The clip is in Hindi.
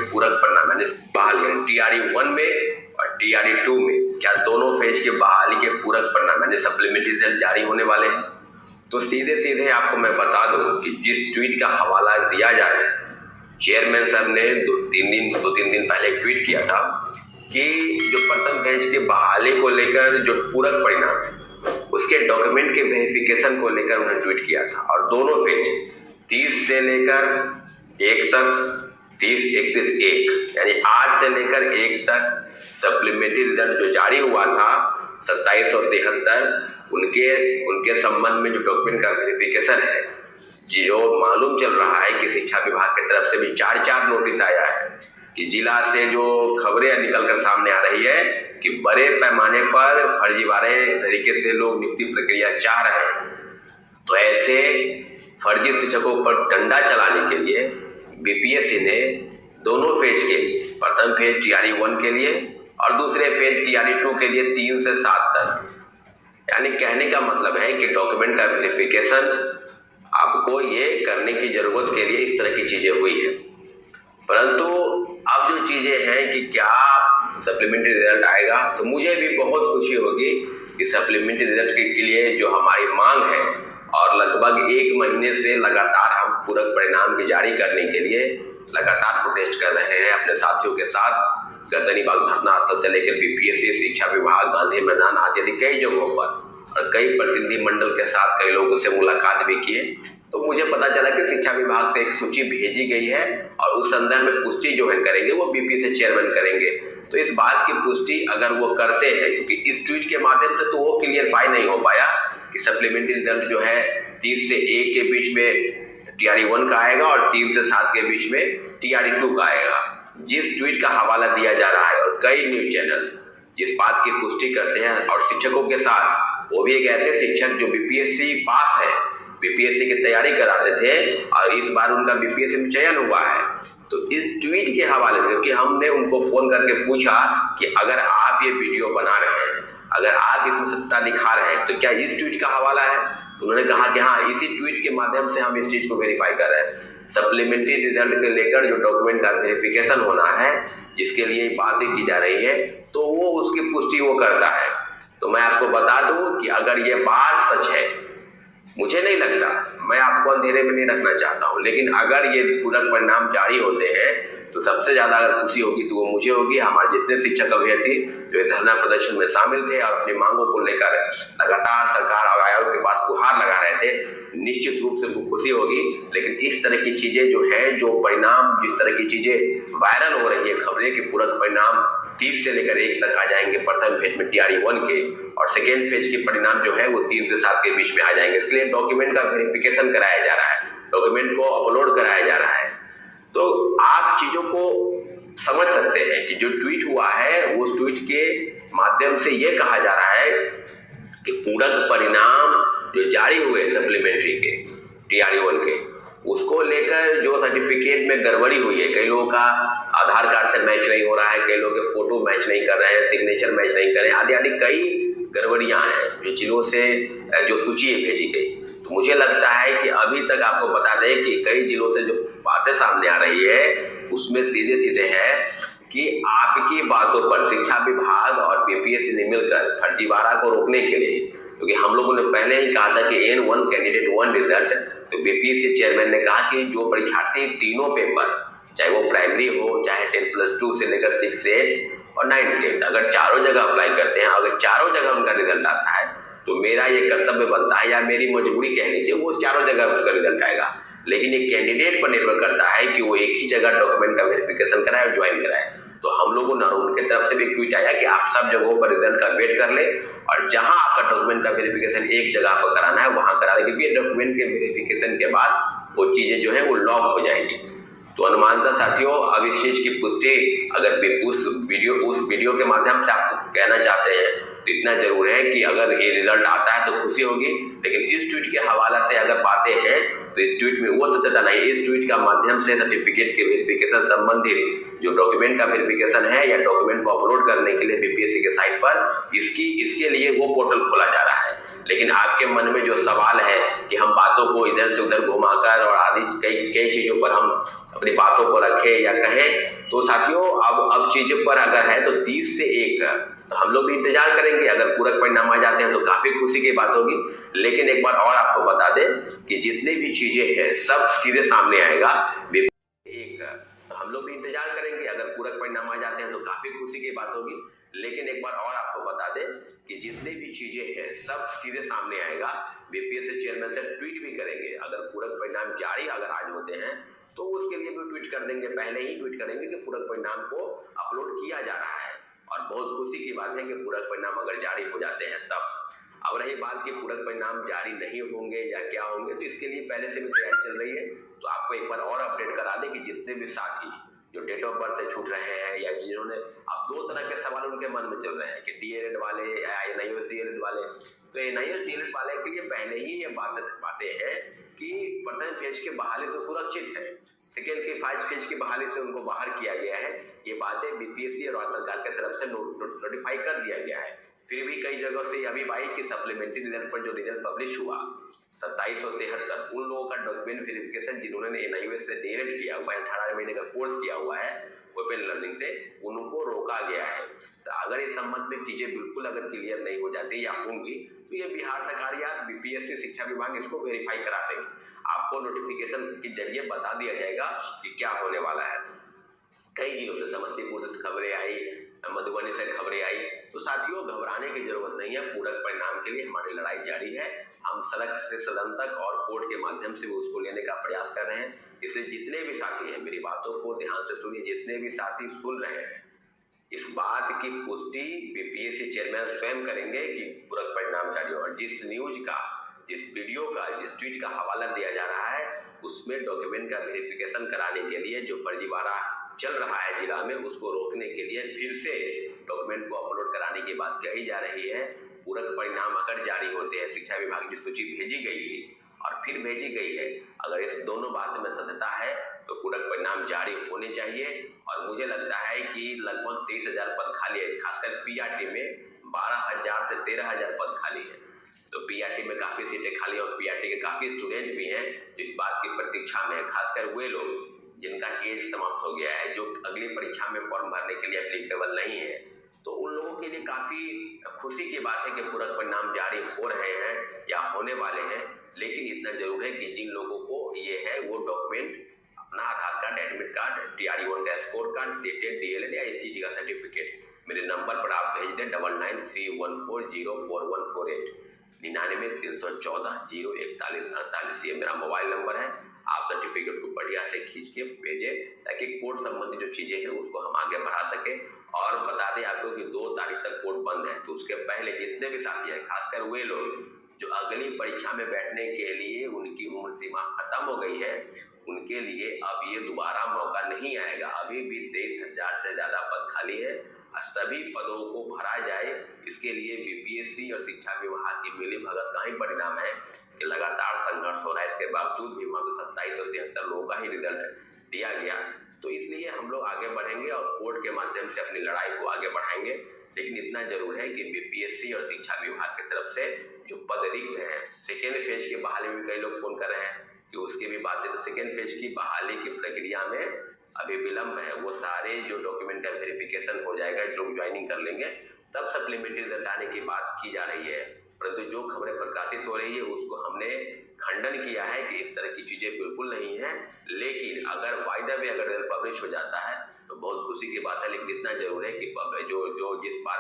पूरक परिणाम यानी बहाली TRE1 में और TRE2 में क्या दोनों फेज के बहाली के पूरक परिणाम यानी सप्लीमेंट्री रिजल्ट जारी होने वाले हैं। तो सीधे सीधे आपको मैं बता दूं कि जिस ट्वीट का हवाला दिया जा रहा है, चेयरमैन साहब ने दो तीन दिन पहले ट्वीट किया था कि जो प्रथम फेज के बहाली को लेकर जो पूरक परिणाम है उसके डॉक्यूमेंट के वेरिफिकेशन को लेकर उन्होंने ट्वीट किया था और दोनों फेज 30 से लेकर 1 तक 30/31 यानी 8 से लेकर 1 तक सप्लीमेंट्री रिजल्ट जो जारी हुआ था 27 और 73 उनके संबंध में जो डॉक्यूमेंट का वेरिफिकेशन है, जो मालूम चल रहा है कि शिक्षा विभाग की तरफ से भी 4 नोटिस आया है कि जिला से जो खबरें निकलकर सामने आ रही है कि बड़े पैमाने पर फर्जीवाड़े तरीके से लोग नियुक्ति प्रक्रिया चाह रहे हैं। तो ऐसे फर्जी शिक्षकों पर डंडा चलाने के लिए बीपीएससी ने दोनों फेज के लिए, प्रथम फेज TRE1 के लिए और दूसरे फेज TRE2 के लिए 3 से 7 तक, यानी कहने का मतलब है कि डॉक्यूमेंट का वेरिफिकेशन आपको ये करने की जरूरत के लिए इस तरह की चीजें हुई है। परंतु अब जो चीजें हैं कि क्या सप्लीमेंट्री रिजल्ट आएगा, तो मुझे भी बहुत खुशी होगी कि सप्लीमेंट्री रिजल्ट के लिए जो हमारी मांग है और लगभग 1 महीने से लगातार हम पूरक परिणाम की जारी करने के लिए लगातार प्रोटेस्ट कर रहे हैं अपने साथियों के साथ, गर्दनी बाग धरना स्थल से लेकर बीपीएससी, शिक्षा विभाग, गांधी मैदान आदि कई जगहों पर और कई प्रतिनिधि मंडल के साथ कई लोगों से मुलाकात भी किए। तो मुझे पता चला कि शिक्षा विभाग से एक सूची भेजी गई है और उस संदर्भ में पुष्टि जो है करेंगे वो बीपीएससी चेयरमैन करेंगे। तो इस बात की पुष्टि अगर वो करते हैं, क्योंकि इस ट्वीट के माध्यम से तो वो क्लियरफाई नहीं हो पाया कि सप्लीमेंट्री रिजल्ट जो है 30 से 1 के बीच में TRE1 का आएगा और 3 से 7 के बीच में TRE2 का आएगा। जिस ट्वीट का हवाला दिया जा रहा है और कई न्यूज चैनल जिस बात की पुष्टि करते हैं और शिक्षकों के साथ वो भी एक ऐसे शिक्षक जो बीपीएससी पास है, बीपीएससी की तैयारी कराते थे और इस बार उनका बीपीएससी में चयन हुआ है। तो इस ट्वीट के हवाले से, क्योंकि हमने उनको फोन करके पूछा कि अगर आप ये वीडियो बना रहे हैं, अगर आप इसमें सत्ता दिखा रहे हैं तो क्या इस ट्वीट का हवाला है। उन्होंने कहा कि हाँ, इसी ट्वीट के माध्यम से हम इस चीज को वेरीफाई कर रहे हैं। सप्लीमेंट्री रिजल्ट के लेकर जो डॉक्यूमेंट का वेरिफिकेशन होना है, जिसके लिए बातें की जा रही है, तो वो उसकी पुष्टि वो करता है। तो मैं आपको बता दूं कि अगर ये बात सच है, मुझे नहीं लगता, मैं आपको अंधेरे में नहीं रखना चाहता हूं, लेकिन अगर ये पूरक परिणाम जारी होते हैं तो सबसे ज्यादा अगर खुशी होगी तो वो मुझे होगी, हमारे जितने शिक्षक अभ्यर्थी जो धरना प्रदर्शन में शामिल थे और अपनी मांगों को लेकर लगातार सरकार और आयोग के पास गुहार लगा रहे थे, निश्चित रूप से उनको खुशी होगी। लेकिन इस तरह की चीजें जो है, जो परिणाम, जिस तरह की चीजें वायरल हो रही है खबरें कि पूरक परिणाम 30 से लेकर 1 तक आ जाएंगे प्रथम फेज में TRE1 के और सेकेंड फेज के परिणाम जो है वो 3 से 7 के बीच में आ जाएंगे। इसलिए डॉक्यूमेंट का वेरिफिकेशन कराया जा रहा है, डॉक्यूमेंट को अपलोड कराया जा रहा है। तो आप चीजों को समझ सकते हैं कि जो ट्वीट हुआ है उस ट्वीट के माध्यम से ये कहा जा रहा है कि पूरक परिणाम जो जारी हुए सप्लीमेंट्री के TRE1 के, उसको लेकर जो सर्टिफिकेट में गड़बड़ी हुई है, कई लोगों का आधार कार्ड से मैच नहीं हो रहा है, कई लोगों के फोटो मैच नहीं कर रहे हैं, सिग्नेचर मैच नहीं कर रहे हैं, आदि आदि कई गड़बड़ियां हैं जो जिलों से जो सूची भेजी गई। तो मुझे लगता है कि अभी तक आपको बता दें कि कई जिलों से जो बातें सामने आ रही है उसमें सीधे सीधे है कि आपकी बातों पर शिक्षा विभाग और बीपीएससी ने मिलकर फर्जीवाड़ा को रोकने के लिए, क्योंकि हम लोगों ने पहले ही कहा था कि N1 कैंडिडेट 1 रिजल्ट, तो बीपीएससी चेयरमैन ने कहा कि जो परीक्षार्थी तीनों पेपर, चाहे वो प्राइमरी हो, चाहे 10+2 से लेकर 6 से 8 और 9 10, अगर चारों जगह अप्लाई करते हैं, अगर चारों जगह उनका रिजल्ट आता है तो मेरा ये कर्तव्य बनता है या मेरी मजबूरी कह लीजिए, वो चारों जगह उसका रिजल्ट आएगा। लेकिन ये कैंडिडेट पर निर्भर करता है कि वो एक ही जगह डॉक्यूमेंट का वेरिफिकेशन कराए और ज्वाइन कराए। तो हम लोगों ने, उनकी तरफ से भी ट्वीट आया कि आप सब जगहों पर रिजल्ट का वेट कर ले और जहां आपका डॉक्यूमेंट का वेरिफिकेशन एक जगह पर कराना है वहां करा ले, क्योंकि डॉक्यूमेंट के वेरिफिकेशन के बाद वो चीजें जो है वो लॉक हो जाएंगी। तो अनुमानता साथियों, अब इस चीज की पुष्टि अगर उस वीडियो के माध्यम से आपको कहना चाहते हैं तो इतना जरूर है कि अगर ये रिजल्ट आता है तो खुशी होगी, लेकिन इस ट्वीट के हवाला से अगर बातें हैं तो इस ट्वीट में वो सत्यता नहीं। इस ट्वीट का माध्यम से सर्टिफिकेट के वेरिफिकेशन संबंधित जो डॉक्यूमेंट का वेरिफिकेशन है या डॉक्यूमेंट को अपलोड करने के लिए बीपीएससी के साइट पर इसके लिए वो पोर्टल खोला जा रहा है। लेकिन आपके मन में जो सवाल है कि हम बातों को इधर से उधर घुमाकर और आदि कई कई चीजों पर हम अपनी बातों को रखें या कहें, तो साथियों अब चीजों पर अगर है तो 30 से 1, तो हम लोग भी इंतजार करेंगे। अगर पूरक परिणाम आ जाते हैं तो काफी खुशी की बात होगी। लेकिन एक बार और आपको बता दें कि जितनी भी चीजें हैं सब सीधे सामने आएगा। एक, तो हम लोग भी इंतजार करेंगे। अगर पूरक परिणाम आ जाते हैं तो काफी खुशी की बात होगी। लेकिन एक बार और आपको बता दें कि जितनी भी चीजें हैं सब सीधे सामने आएगा। बीपीएससी चेयरमैन से ट्वीट भी करेंगे। अगर पूरक परिणाम जारी अगर आज होते हैं तो उसके लिए भी ट्वीट कर देंगे, पहले ही ट्वीट करेंगे कि पूरक परिणाम को अपलोड किया जा रहा है। और बहुत खुशी की बात है कि पूरक परिणाम अगर जारी हो जाते हैं तब। अब रही बात कि पूरक परिणाम जारी नहीं होंगे या क्या होंगे, तो इसके लिए पहले से भी तैयारी चल रही है। तो आपको एक बार और अपडेट करा दें कि जितने भी साथी जो डेट ऑफ बर्थ से छूट रहे हैं या जिन्होंने, अब 2 तरह के सवाल उनके मन में चल रहे हैं कि डीएलएड वाले या एनआईओएस डीएलएड वाले। तो एनआईओएस डीएलएड वाले के लिए पहले ही ये बातें हैं कि प्रथम फेज की बहाली तो सुरक्षित है, सेकेंड की 5 फेज की बहाली से उनको बाहर किया गया है। ये बातें बीपीएससी और राज्य सरकार की तरफ से नोटिफाई कर दिया गया है। फिर भी कई जगह से अभी भाई की सप्लीमेंट्री रिजल्ट पर जो रिजल्ट पब्लिश हुआ 2773, उन लोगों का डॉक्यूमेंट वेरिफिकेशन जिन्होंने एनआईओएस से डीएलएड किया हुआ है, 18 महीने का कोर्स किया हुआ है ओपन लर्निंग से, उनको रोका गया है। तो अगर इस संबंध में चीजें बिल्कुल अगर क्लियर नहीं हो जाती या होंगी तो ये बिहार सरकार या बीपीएससी शिक्षा विभाग इसको वेरीफाई करा देंगे। आपको नोटिफिकेशन के जरिए बता दिया जाएगा कि क्या होने वाला है। कई जिलों से, समस्तीपुर से खबरें आई, मधुबनी से खबरें आई। तो साथियों घबराने की जरूरत नहीं है। पूरक परिणाम के लिए हमारी लड़ाई जारी है। हम सड़क से सदन तक और कोर्ट के माध्यम से उसको लेने का प्रयास कर रहे हैं। इसलिए जितने भी साथी हैं मेरी बातों को ध्यान से सुनिए। जितने भी साथी सुन रहे हैं, इस बात की पुष्टि बीपीएससी चेयरमैन स्वयं करेंगे कि पूरक परिणाम जारी हो। और जिस न्यूज का, जिस वीडियो का, जिस ट्वीट का हवाला दिया जा रहा है उसमें डॉक्यूमेंट का वेरिफिकेशन कराने के लिए जो फर्जीवाड़ा चल रहा है जिला में, उसको रोकने के लिए फिर से डॉक्यूमेंट को अपलोड कराने की बात कही जा रही है। पूरक परिणाम अगर जारी होते हैं, शिक्षा विभाग की सूची भेजी गई थी और फिर भेजी गई है, अगर इस दोनों बात में सत्यता है तो पूरक परिणाम जारी होने चाहिए। और मुझे लगता है कि लगभग 23,000 पद खाली है, खासकर पीआरटी में 12,000 से 13,000 पद खाली है। तो पीआरटी में काफी सीटें खाली और पीआरटी के काफी स्टूडेंट भी हैं इस बात की प्रतीक्षा में, खासकर वे लोग जिनका एज समाप्त हो गया है, जो अगली परीक्षा में फॉर्म भरने के लिए एप्लीकेबल नहीं है। तो उन लोगों के लिए काफी खुशी की बात है कि पूरक परिणाम जारी हो रहे हैं या होने वाले हैं। लेकिन इतना जरूर है कि जिन लोगों को ये है वो डॉक्यूमेंट, अपना आधार कार्ड, एडमिट कार्ड, TRE1 का स्कोर कार्ड, सीटेट, डीएलएड या एसटीटी का सर्टिफिकेट मेरे नंबर पर आप भेज दें 9931404148 9931404148। ये मेरा मोबाइल नंबर है। आप सर्टिफिकेट को बढ़िया से खींच के भेजें ताकि कोर्ट संबंधी जो चीजें हैं उसको हम आगे बढ़ा सके। और बता दें आपको कि 2 तारीख तक कोर्ट बंद है, तो उसके पहले जितने भी साथी हैं, खासकर वे लोग जो अगली परीक्षा में बैठने के लिए उनकी उम्र सीमा खत्म हो गई है, उनके लिए अब ये दोबारा मौका नहीं आएगा। अभी भी 23,000 से ज्यादा पद खाली है। सभी पदों को भरा जाए, इसके लिए बीपीएससी और शिक्षा विभाग की मिलीभगत का ही परिणाम है कि लगातार संघर्ष हो रहा है। इसके बावजूद भी मात्र 2773 लोगों का ही रिजल्ट दिया गया। तो इसलिए हम लोग आगे बढ़ेंगे और कोर्ट के माध्यम से अपनी लड़ाई को आगे बढ़ाएंगे। लेकिन इतना जरूर है कि बीपीएससी और शिक्षा विभाग की तरफ से जो पद रिक्त है, सेकेंड फेज की बहाली में कई लोग फोन कर रहे हैं कि उसकी भी बात है। तो सेकेंड फेज की बहाली की प्रक्रिया में अभी विलंब है। वो सारे जो डॉक्यूमेंट का वेरिफिकेशन हो जाएगा, लोग ज्वाइनिंग कर लेंगे, तब सप्लीमेंट्री रिजल्ट आने की बात की जा रही है। परंतु जो खबरें प्रकाशित हो रही है उसको हमने खंडन किया है कि इस तरह की चीजें बिल्कुल नहीं है। लेकिन अगर वायदा में अगर पब्लिश हो जाता है तो बहुत खुशी की बात है। लेकिन इतना जरूर है कि जो जिस बात